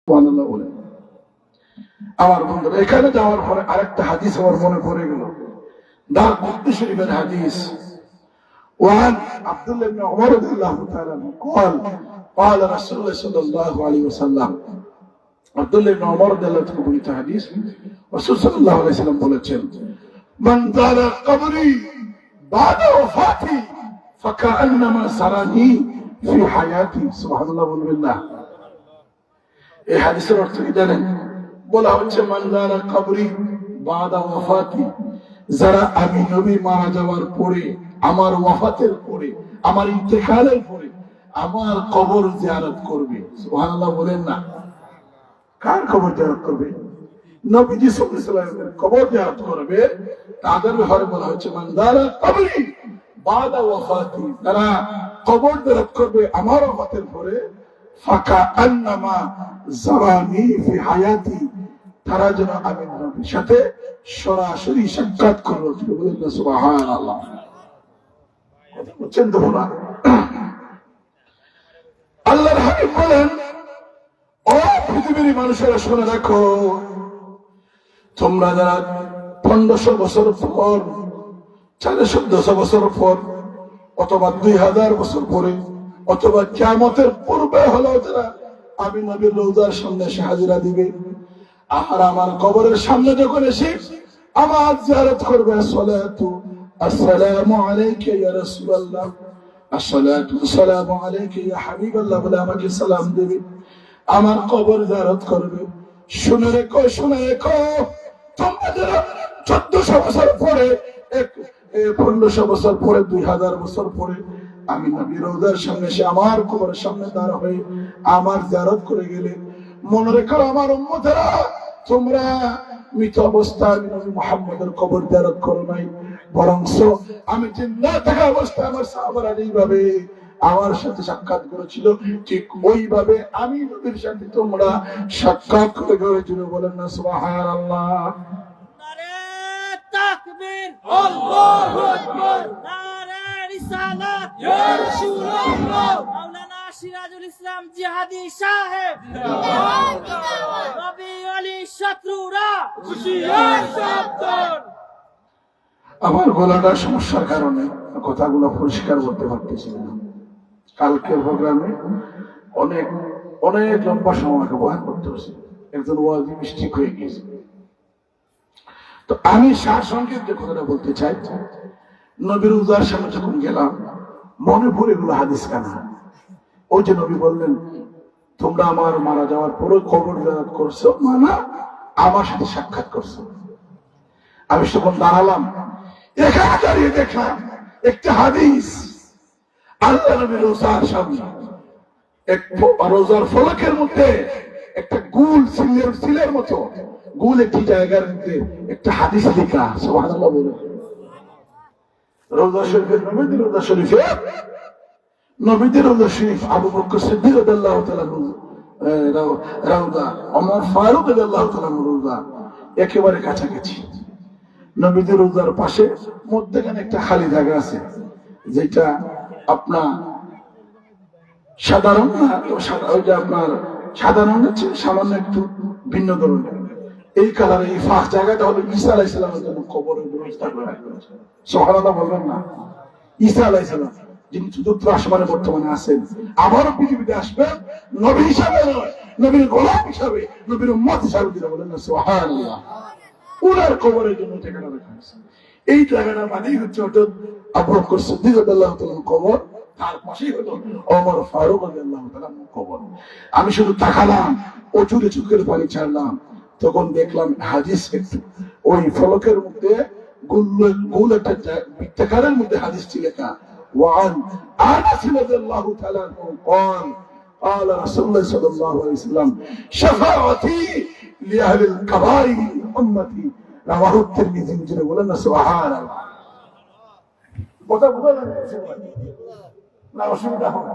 সুবহানাল্লাহ বলেন। আমার বন্ধুরা, এখানে যাওয়ার পরে আরেকটা হাদিস আমার মনে পড়ে গেল, দারকুতনি শরীফের হাদিস। وعن عبد الله بن عمر رضي الله تعالى عنه قال قال رسول الله صلى الله عليه وسلم, عبد الله بن عمر رضي الله عنه বর্ণিত হাদিস, রাসূল সাল্লাল্লাহু আলাইহি ওয়াসাল্লাম বলেছেন, মান যারা কবরি বাদা ওয়াফাতি ফাকান্নামা সারানি ফি হায়াতি। সুবহানাল্লাহ বলবেন না? এই হাদিসের অর্থ কি জানেন? বলা হচ্ছে মান যারা কবরি বাদা ওয়াফাতি, যারা আমি নবী মারা যাওয়ার পরে, আমার ওয়াফাতের পরে, আমার ইন্তেকালের পরে আমার কবর জিয়ারত করবে। সুবহানাল্লাহ বলেন না? কার কবর জিয়ারত করবে? নবীজি সাল্লাল্লাহু আলাইহি ওয়াসাল্লামের কবর জিয়ারত করবে। তাদের ব্যাপারে বলা হচ্ছে মান যারা কবরি বাদা ওয়াফাতি, যারা কবর জিয়ারত করবে আমার ওয়াফাতের পরে, ফাকা আন্নামা জারানি ফি হায়াতি, তারা যেন আমি নবীর সাথে সরাসরি সাক্ষাৎ করলো। বলেন না সুবহানাল্লাহ? বুঝছেন তো? বলা আল্লাহর হাবিব বলেন, ও পৃথিবীর মানুষেরা শুনে রাখো, তোমরা যারা 1500 বছর পর, 1400 বছর পর, অথবা 2000 বছর পরে, অথবা কিয়ামতের পূর্বে হলো যারা আমি নবীর রওজার সামনে এসে হাজিরা দিবে, আর আমার কবরের সামনে যখন এসে আমার জিয়ারত করবে, সালাতু আসসালামু আলাইকা ইয়া রাসূলুল্লাহ, আসসালাতু আসসালামু আলাইকা ইয়া হাবিবাল্লাহ বলে আমাকে সালাম দেবে, আমার কবর জিয়ারত করবে। শুনে রেখো, শুনে রেখো, তোমরা যারা 1400 বছর পরে, 1500 বছর পরে, 2000 বছর পরে আমি নবীর রওজার সামনে এসে আমার কবরের সামনে দাঁড়া হয়ে আমার জিয়ারত করে গেলে, মনে রেখো আমার উম্মতেরা, তোমরা মৃত অবস্থায় নবী মুহাম্মদের কবর জিয়ারত করো নাই, বরং আমি জিন্দা থাকা অবস্থায় আমার সাহাবারা এইভাবে আমার সাথে সাক্ষাৎ করেছিল, ঠিক ওইভাবে আমি নবীর সাথে তোমরা সাক্ষাৎ করে গেছিল। বলেন না সুবহানাল্লাহ? নারে তাকবীর, আল্লাহু আকবার, নারে রিসালাত, ইয়া রাসূলুল্লাহ, মাওলানা সিরাজুল ইসলাম জিহাদি সাহেব, নবী ওলি শত্রুরা হুঁশিয়ার সাবধান। আমার গলাটা সমস্যার কারণে কথাগুলো পরিষ্কার করতে পারতেছি না। কালকের প্রোগ্রামে অনেক অনেক লম্বা সময় আমাকে বয়ান করতে হচ্ছে, একজন ওয়াজি মিস্টেক হয়ে গিয়েছে। তো আমি সারসংক্ষেপ যে কথাটা বলতে চাই, নবীর রওজার সামনে যখন গেলাম, মনে পড়ে এগুলো হাদিস কানা। ওই যে নবী বললেন, তোমরা আমার মারা যাওয়ার পরে কবর জিয়ারত করছো, মানে আমার সাথে সাক্ষাৎ করছো। আমি তখন দাঁড়ালাম, এখানে দাঁড়িয়ে দেখলাম একটা হাদিস, আল্লাহ নবীর রওজার সামনে রওজার ফলকের মধ্যে একটা গোল সিলের মতো গোল একটি জায়গার মধ্যে একটা হাদিস লেখা। সুবহানাল্লাহ বলে। রওজা শরীফের নবীদের রওজা শরীফে, নবীদের রওজা শরীফ, আবু বকর সিদ্দিক রাদিয়াল্লাহু তাআলা রওজা, ওমর ফারুক রাদিয়াল্লাহু তাআলা রওজা একেবারে কাছাকাছি। নবীদের রওজার পাশে মধ্যখানে একটা খালি জায়গা আছে, যেটা আপনার সাধারণ না, ওই যে আপনার সাধারণ হচ্ছে সামান্য একটু ভিন্ন ধরনের এই কালারে, এই ফাঁক জায়গাটা হলো ঈসা আলাইহিস সালামের জন্য কবরের ব্যবস্থা করে রাখা হয়েছে। সুবহানাল্লাহ বলবেন না? ঈসা আলাইহিস সালাম যিনি চতুর্থ আসমানে বর্তমানে আছেন, আবারও পৃথিবীতে আসবেন, নবী হিসাবে নয়, নবীর গোলাম হিসাবে, নবীর উম্মত হিসাবে। দিলে বলেন না সুবহানাল্লাহ? উনার কবরের জন্য ঠিকানা রাখা হয়েছে। এই জায়গাটা মানেই হচ্ছে অর্থাৎ আবু বকর সিদ্দিক রাদিয়াল্লাহু তাআলার কবর, তার পাশেই হলো ওমর ফারুক রাদিয়াল্লাহু তাআলার কবর। আমি শুধু তাকালাম, অজুরে চোখের পানি ছাড়লাম, তখন দেখলাম হাদিস একটু ওই ফলকের মধ্যে গোল একটা বৃত্তাকারের মধ্যে হাদিসটি লেখা, ওয়ান আনাস রাদিয়াল্লাহু তাআলা قال قال رسول الله صلى الله عليه وسلم شفاعتي لأهل الكبائر أمتي رواه الترمذي। جل বলেন না সুবহানাল্লাহ? কথা বুঝা যাচ্ছে না? অসুবিধা হবে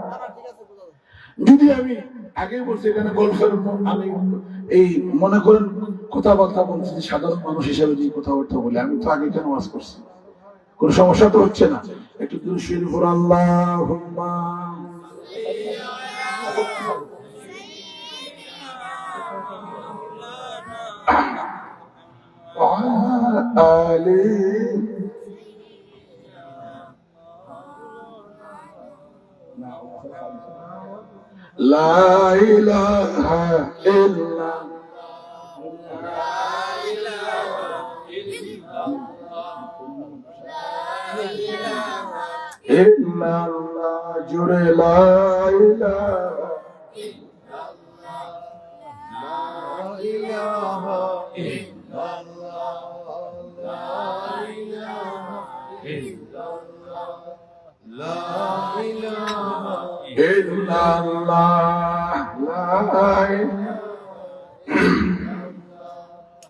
যদি আমি আগে বলছি এখানে গল্পের, আমি এই মনে করেন কথাবার্তা বলছি সাধারণ মানুষ হিসেবে যে কথাবার্তা বলি, আমি তো আগে কেন ওয়াজ করছি, কোন সমস্যা তো হচ্ছে না। একটু দূর শুরু করে আল্লাহুম্মা وعلى آله لا إله إلا إلا الله جري لا إله إلا الله لا إله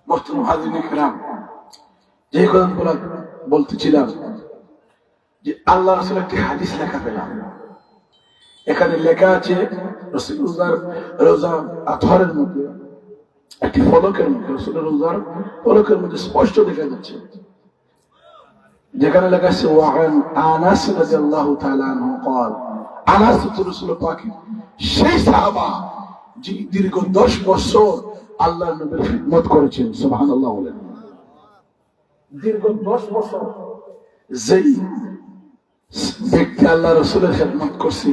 محترم حاضرين الكرام যে কথাগুলো বলতেছিলাম যে আল্লাহ রাসূলের একটি হাদিস লেখা পেলাম এখানে লেখা আছে রাসূলুল্লাহর রওজা আতহারের মধ্যে একটি ফলকের মধ্যে রাসূলের রওজার ফলকের মধ্যে স্পষ্ট দেখা যাচ্ছে যেখানে লেখা আছে ওয়ান আনাস রাদিয়াল্লাহু তাআলা আনহু قال আনাস রাসূল পাক সেই সাহাবা যিনি দীর্ঘ 10 বছর আল্লাহর নবীর খিদমত করেছেন সুবহানাল্লাহ বলেন দীর্ঘ 10 বছর যেই ব্যক্তি আল্লাহ রাসূলের খিদমত করছে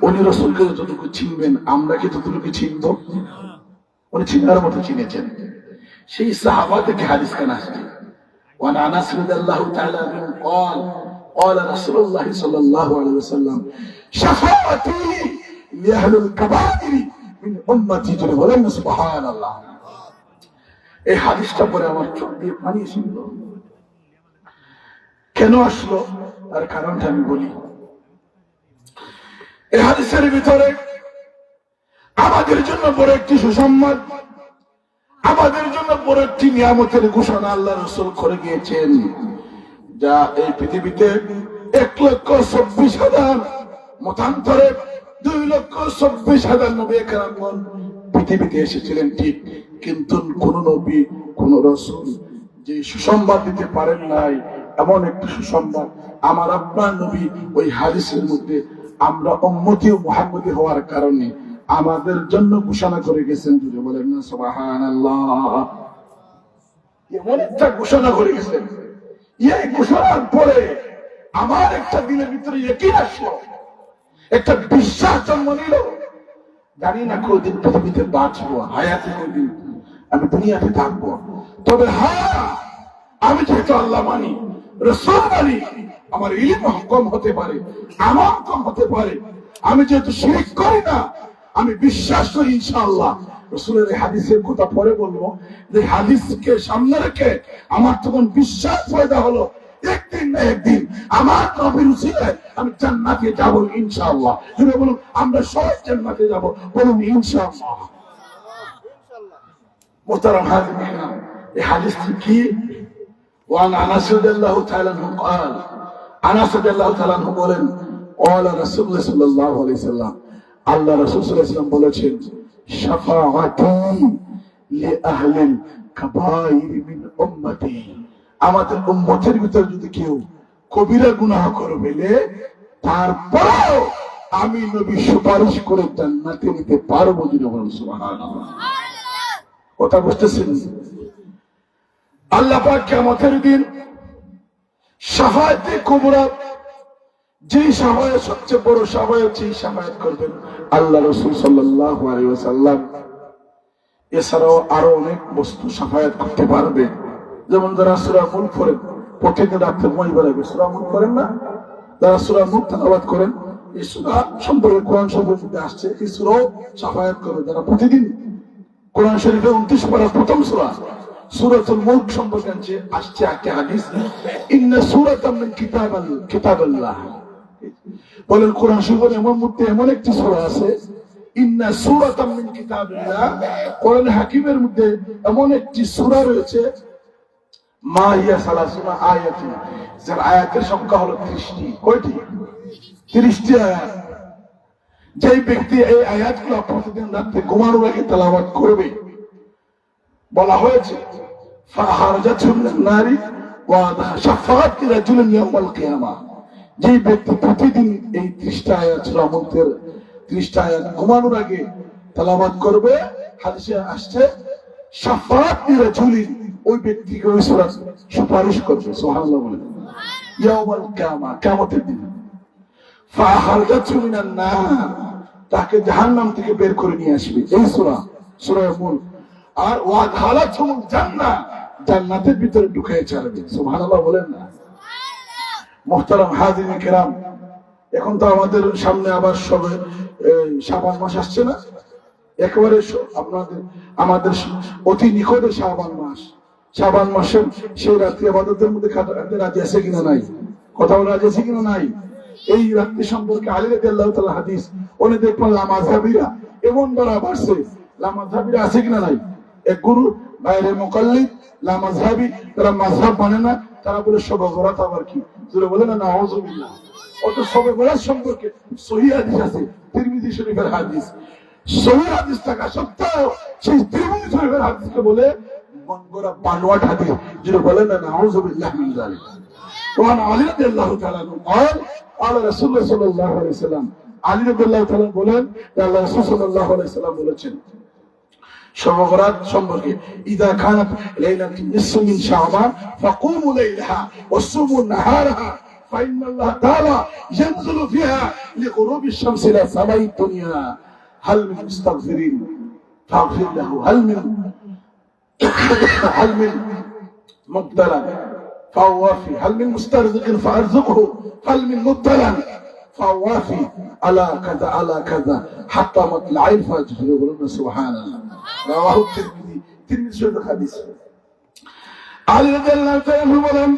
উনি রাসূলকে যতটুকু চিনবেন আমরা কি ততটুকু চিনব উনি চিনার মতো চিনেছেন সেই সাহাবা থেকে হাদিস কান আসছে وعن انس رضي الله تعالى عنه قال قال رسول الله صلى الله عليه وسلم شفاعتي لاهل الكبائر من امتي বলেন সুবহানাল্লাহ এই হাদিসটা পড়ে আমার চোখ দিয়ে পানি এসেছিল কেন আসলো তার কারণটা আমি বলি এই হাদিসের ভিতরে আমাদের জন্য বড় একটি সুসংবাদ আমাদের জন্য বড় একটি নিয়ামতের ঘোষণা আল্লাহ রাসূল করে গিয়েছেন যা এই পৃথিবীতে 1,24,000 মতান্তরে 2,24,000 নবী কেরামগণ পৃথিবীতে এসেছিলেন ঠিক কিন্তু কোন নবী কোন রাসূল যে সুসংবাদ দিতে পারেন নাই এমন একটি সুসংবাদ আমার আপনার নবী ওই হাদিসের মধ্যে আমরা উম্মতি ও মুহাম্মদী হওয়ার কারণে আমাদের জন্য ঘোষণা করে গেছেন জুড়ে বলেন না সুবহানাল্লাহ এমন একটা ঘোষণা করে গেছেন এই ঘোষণার পরে আমার একটা দিনের ভিতরে ইয়াকিন আসলো একটা বিশ্বাস জন্ম নিল জানি না কতদিন পৃথিবীতে বাঁচবো হায়াতে কতদিন আমি দুনিয়াতে থাকবো তবে হ্যাঁ আমি যেহেতু আল্লাহ মানি রাসূল মানি আমার ইলম কম হতে পারে আমল কম হতে পারে আমি যেহেতু শিরক করি না আমি বিশ্বাস করি ইনশাআল্লাহ রাসূলের এই হাদিসের কথা পরে বলবো যে হাদিসকে সামনে রেখে আমার তখন বিশ্বাস পয়দা হলো একদিন না একদিন আমার নবীর উসিলায় আমি জান্নাতে যাব ইনশাআল্লাহ তুমি বলুন আমরা সবাই জান্নাতে যাব বলুন ইনশাআল্লাহ মুহতারাম হাজিরিন এই হাদিসটি কি ওয়ান আনাস রাদিয়াল্লাহু তাআলা আনহু قال আনাস রাদিয়াল্লাহু তাআলা আনহু বলেন قال রাসূলুল্লাহ সাল্লাল্লাহু আলাইহি সাল্লাম আল্লাহ রাসূল সাল্লাল্লাহু আলাইহি ওয়াসাল্লাম বলেছেন শাফাআতি লিআহলিল কাবাইর মিন উম্মতি আমাদের উম্মতের ভিতর যদি কেউ কবিরা গুনাহ করে ফেলে তারপরেও আমি নবী সুপারিশ করে জান্নাতে নিতে পারবো যদি বলেন সুবহানাল্লাহ কথা বুঝতেছেন আল্লাহ পাক কিয়ামতের দিন শাফাআতে কুবরা যে শাফায়াত সবচেয়ে বড় শাফায়াত সেই শাফায়াত করবেন আল্লাহ রাসূল সাল্লাল্লাহু আলাইহি ওয়াসাল্লাম এছাড়াও আরো অনেক বস্তু শাফায়াত করতে পারবে যেমন যারা সূরা মুলক পড়েন প্রতিদিন রাতে ঘুমাই বেড়াবে সূরা মুলক করেন না যারা সূরা মুলক তেলাওয়াত করেন এই সূরা সম্পর্কে কোরআন শরীফে আসছে এই সূরা শাফায়াত করে যারা প্রতিদিন কোরআন শরীফে 29 পারা প্রথম সূরা সূরাতুল মুলক সম্পর্কে আসছে একটা হাদিস ইন্না সূরাতাম মিন কিতাবিল্লাহ বলেন কোরআন শরীফের এমন একটি সূরা আছে ইন্না সূরাতাম মিন কিতাবিল্লাহ কোরআন হাকিমের মধ্যে এমন একটি সূরা রয়েছে মা হিয়া সালাসুনা আয়াতুন যার আয়াতের সংখ্যা হলো 30টি কয়টি 30টি আয়াত যে ব্যক্তি এই আয়াতগুলো প্রতিদিন রাতে ঘুমানোর আগে তেলাওয়াত করবে বলা হয়েছে ফাহারাজাতুন নারী ওয়া শাফাআত লিরাজুলিন ইয়াউমাল কিয়ামা যে ব্যক্তি প্রতিদিন এই 30টা আয়াত সূরা মুলকের 30টা আয়াত ঘুমানোর আগে তেলাওয়াত করবে, হাদিসে আসছে শাফাআত লিরাজুলিন, ওই ব্যক্তিকে ওই সূরা সুপারিশ করবে। সুবহানাল্লাহ বলেন। ইয়াউমাল কিয়ামা, কিয়ামতের দিন। ফাআখরাজাতহু মিনান নার, তাকে জাহান্নাম থেকে বের করে নিয়ে আসবে। এই সূরা মুলক। আর ওয়াদখালাতহুমুল জান্নাহ, জান্নাতের ভিতরে ঢুকিয়ে ছাড়বে। সুবহানাল্লাহ বলেন না। মুহতারাম হাজিরিন কিরাম, এখন তো আমাদের সামনে আবার সবে শাবান মাস আসছে না? একেবারে আমাদের অতি নিকটে শাবান মাস। শাবান মাসের সেই রাত্রি ইবাদতের মধ্যে কাটাতে রাজি আছে কিনা নাই? কথা বলা রাজি আছে কিনা নাই? এই রাত্রি সম্পর্কে আলী রাদিয়াল্লাহু তাআলা হাদিস, উনি দেখবেন লামাযহাবিরা এমন দ্বারা বাড়ছে। লামাযহাবিরা আছে কিনা নাই? এক গুরু বাইরে মুকাল্লিদ লামাযহাবি, তারা মাযহাব মানে না, তারা বলে শবে বরাত আবার কি, যারা বলে না নাউযুবিল্লাহ। অত শবে বরাত সম্পর্কে সহিহ হাদিস আছে, তিরমিজি শরীফের হাদিস। সহিহ হাদিস থাকা সত্ত্বেও সেই তিরমিজি শরীফের হাদিসকে বলে মনগড়া বানোয়াট হাদিস, যারা বলে না নাউযুবিল্লাহ মিন যালিক। ওয়ান আলী রাদিয়াল্লাহু তাআলা قال قال رسول الله صلى الله عليه وسلم, আলী রাদিয়াল্লাহু তাআলা বলেন যে আল্লাহ রাসূল সাল্লাল্লাহু আলাইহি ওয়াসাল্লাম বলেছেন শবে বরাত সম্পর্কে, ইযা কানাত লাইলাতুন নিসফু মিন শাবান ফাকুমু লাইলাহা ওয়াসুমু নাহারাহা ফাইন্নাল্লাহ তাআলা ইয়ানজিলু ফিহা লিগুরুবি শামসি ইলা সামাই দুনিয়া হাল মিন মুস্তাগফিরিন ফাগফির লাহু হাল মিন মুবতালা ফাওয়াফি হাল মিন মুস্তারজিকিন ফারযুকহু হাল মিন মুবতালা ফাওয়াফি আলা কাযা আলা কাযা হাত্তা মাতলাইল ফাজর। বলুন সুবহানাল্লাহ। রাওয়াহু তিরমিজি, তিরমিজি শরীফের হাদিস। আলী রাদিয়াল্লাহু তাআলা বলেন,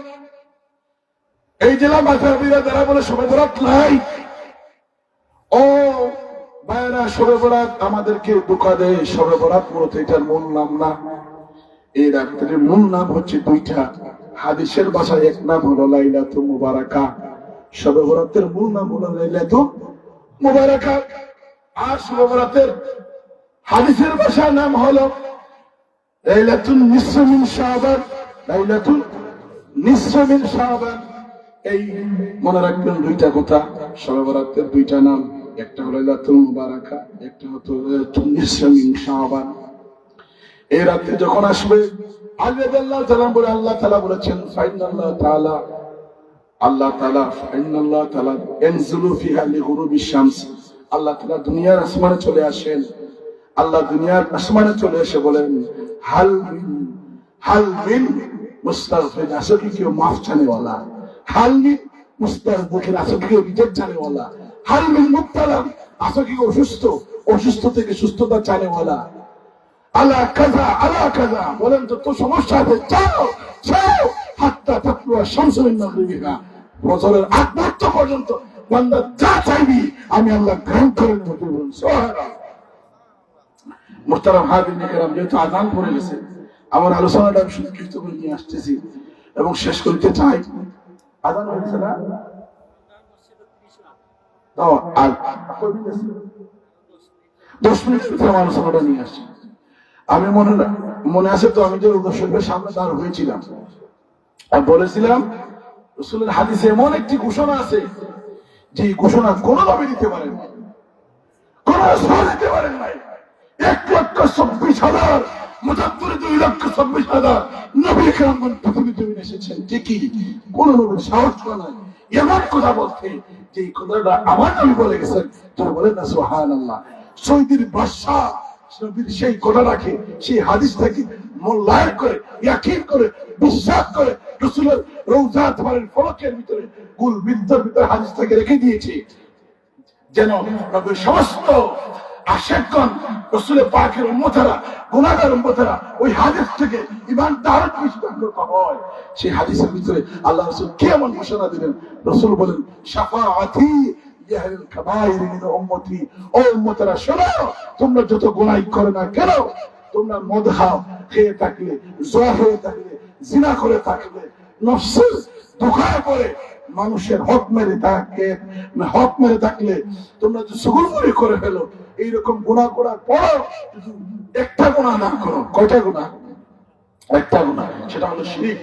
এই জেলা মাযহাবিরা যারা বলে শবে বরাত নাই, ও ভাইরা শবে বরাত আমাদেরকে ধোঁকা দেয়। শবে বরাত মূলত এটার মূল নাম না। এই রাত্রির মূল নাম হচ্ছে দুইটা। হাদিসের ভাষায় এক নাম হলো লাইলাতুল মুবারাকা, শবে বরাতের মূল নাম হলো লাইলাতুল মুবারাকা। আর শবে বরাতের হাদিসের ভাষার নাম হলো লাইলাতুন নিসফু মিন শাবান, লাইলাতুল নিসফু মিন শাবান। এই মনে রাখবেন দুইটা কথা, শবে বরাতের দুইটা নাম, একটা হলো লাইলাতুল মুবারাকা, একটা হলো লাইলাতুন নিসফু মিন শাবান। এই রাতে যখন আসবে, আলী রাদিয়াল্লাহু তাআলা বলে, আল্লাহ তাআলা বলেছেন ফাইনাল্লাহ তাআলা, আল্লাহ তাআলা ফাইনাল্লাহ তাআলা ইয়ানজিলু ফিহা লিগুরুবি শামস, আল্লাহ তাআলা দুনিয়ার আসমানে চলে আসেন। আল্লাহ দুনিয়ার আসমানে চলে এসে বলেন হাল মিন মুস্তাগফির, আসো কি কেউ মাফ চানে ওয়ালা, হাল মিন মুস্তাগফির, আসো কি কেউ রিজেক্ট চানে ওয়ালা, হাল মিন মুবতালা, আসো কি অসুস্থ থেকে সুস্থতা চানে ওয়ালা, আলা কাযা আলা কাযা, বলেন তো সমস্যা আছে, চাও হাত্তা তাতলুয়া শামসু মিন মাগরিবিহা, ফজরের আগ মুহূর্ত পর্যন্ত বান্দা যা চাইবি আমি আল্লাহ গ্রহণ করে নেব। বলুন সুবহানাল্লাহ। মুহতারাম হাজিরিন কিরাম, যেহেতু আযান পড়ে গেছে, আমার আলোচনাটা আমি সংক্ষিপ্ত করে নিয়ে আসতেছি এবং শেষ করতে চাই। আযান হয়েছে না? আর 10 মিনিটের ভিতরে আমার আলোচনাটা নিয়ে আসছি। আমি মনে আছে তো, আমি যে রসুলের সামনে দাঁড় হয়েছিলাম আর বলেছিলাম রসুলের হাদিসে এমন একটি ঘোষণা আছে যে ঘোষণা কোনোভাবে দিতে পারেন না, কোন দিতে পারেন নাই। 1,26,000 মুজাদ্দিদ 2,26,000 নবী কেরামগণ পৃথিবীতে এসেছেন, ঠিকই কোন নবীর সাহস করে নাই এমন কথা বলতে, যে কথাটা আমার নবী বলে গেছেন। তোরা বলেন না সুবহানাল্লাহ। সৌদির বাদশাহ নবীর সেই কথা রাখে, সেই হাদিসটাকে মূল্যায়ন করে, ইয়াকিন করে, বিশ্বাস করে রাসূলের রওজা তোমারের ফলকের ভিতরে কুল বিদ্যার ভিতরে হাদিসটাকে রেখে দিয়েছে, যেন নবীর সমস্ত আশিকগণ রাসূলের পাকের উম্মতেরা, গুনাহগার উম্মতেরা ওই হাদিস থেকে ঈমান ধারণ করতে হয়। সেই হাদিসের ভিতরে আল্লাহ রাসূল কেমন ঘোষণা দিলেন? রাসূল বলেন শাফাআতি ইয়াহলুল কাবাইর মিন উম্মতি, ও উম্মতেরা শোনো, তোমরা যত গুনাহ করো না কেন, তোমরা মদ খাও, খেয়ে থাকলে, জুয়া হয়ে থাকলে, জিনা করে থাকলে, নফসের ধোঁকায় পড়ে মানুষের হক মেরে থাকলে, তোমরা যদি সুগুলমুড়ি করে ফেলো, এইরকম গুনাহ করার পর একটা গুনাহ না করো। কয়টা গুনাহ? একটা গুনাহ, সেটা হলো শিরক।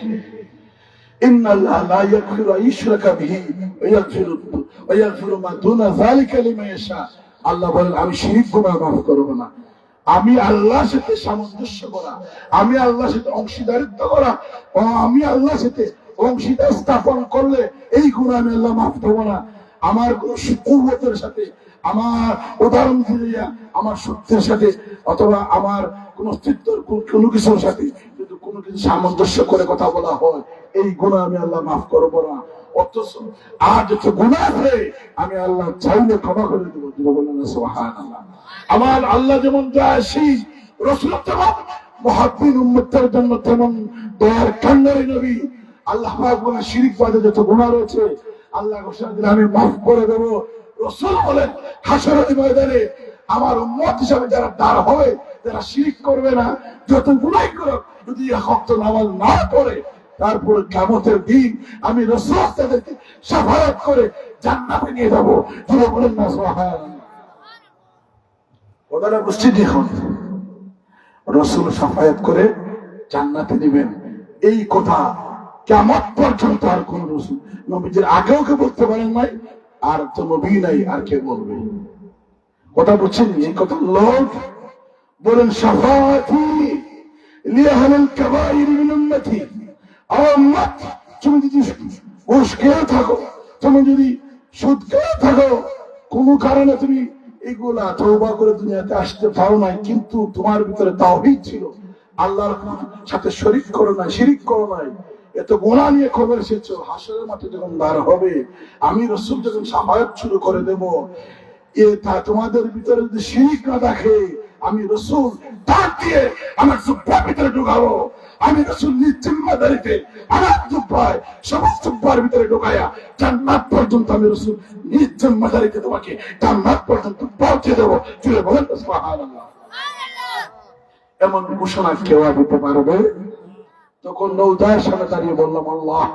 ইন্নাল্লাহ লা ইয়াগফিরু আন ইউশরাকা বিহি ওয়া ইয়াগফিরু মা দুনা যালিকা লিমান ইয়াশা আল্লাহ বলেন আমি শিরিক গুনাহ মাফ করবো না। আমি আল্লাহর সাথে সামঞ্জস্য করা, আমি আল্লাহর সাথে অংশীদারিত্ব করা, ও আমি আল্লাহর সাথে অংশীদার স্থাপন করলে এই গুনাহ আমি আল্লাহ মাফ করবো না। আমার কোন কুওয়াতের সাথে, আমার উদাহরণ দিয়ে আমার সত্যের সাথে, অথবা আমার কোন অস্তিত্বের কোনো কিছুর সাথে যদি কোনো কিছু সামঞ্জস্য করে কথা বলা হয়, এই গুনাহ আমি আল্লাহ মাফ করবো না। অথচ আর যত গুনাহ আছে আমি আল্লাহ চাইলে ক্ষমা করে দেবো। বলেন সুবহানাল্লাহ। আমার আল্লাহ যেমন দয়াশী, রাসূল তেমন মুহাব্বিন উম্মতের জন্য তেমন দয়ার কান্ডারি নবী। আল্লাহ পাক বলেন শিরক বাদে যত গুনাহ রয়েছে আল্লাহ ঘোষণা দিলে আমি মাফ করে দেবো। রাসূল বলেন হাসরের ময়দানে আমার উম্মত হিসাবে যারা দাঁড় হবে, যারা শিরক করবে না, যত গুনাহ করুক, যদি এক ওয়াক্ত নামাজ না পড়ে, তারপর কিয়ামতের দিন আমি রাসূল তাদেরকে শাফাআত করে জান্নাতে নিয়ে যাবো। জোরে বলেন না সুবহানাল্লাহ। ওনারা বুঝছি দেখুন, রাসূল শাফাআত করে জান্নাতে নেবেন, এই কথা কিয়ামত পর্যন্ত আর কোন রাসূল নবীজির আগেও কে বলতে পারেন নাই, আর তো নবী নাই, আর কে বলবে? কথা বুঝছেন? এই কথা লোক বলেন শাফাআতি লিআহলিল কাবাইর মিন উম্মতি। আমার উম্মত, তুমি যদি ঘুষ খেয়ে থাকো, তুমি যদি সুদ খেয়ে থাকো, কোন কারণে তুমি এগুলা তওবা করে দুনিয়াতে আসতে পারো নাই, কিন্তু তোমার ভিতরে তাওহীদ ছিল, আল্লাহর সাথে শরীক করো নাই, শিরিক করো নাই, এত গুনাহ নিয়ে খবর এসেছো, হাসরের মাঠে যখন দাঁড় হবে আমি রাসূল যখন শাফাআত শুরু করে দেব, এটা তোমাদের ভিতরে যদি শিরিক না দেখে আমি রাসূল ডাক দিয়ে আমার জুব্বার ভিতরে ঢুকাবো। আমি রাসূল নিজ জিম্মাদারিতে আমার জুব্বায় সমস্ত জুব্বার ভিতরে ঢুকায়া জান্নাত পর্যন্ত আমি রাসূল নিজ জিম্মাদারিতে তোমাকে জান্নাত পর্যন্ত পৌঁছে দেবো। চলে বলেন সুবহানাল্লাহ। এমন ঘোষণা কেউ দিতে পারবে? তখন নৌদার সামনে দাঁড়িয়ে বললাম আল্লাহ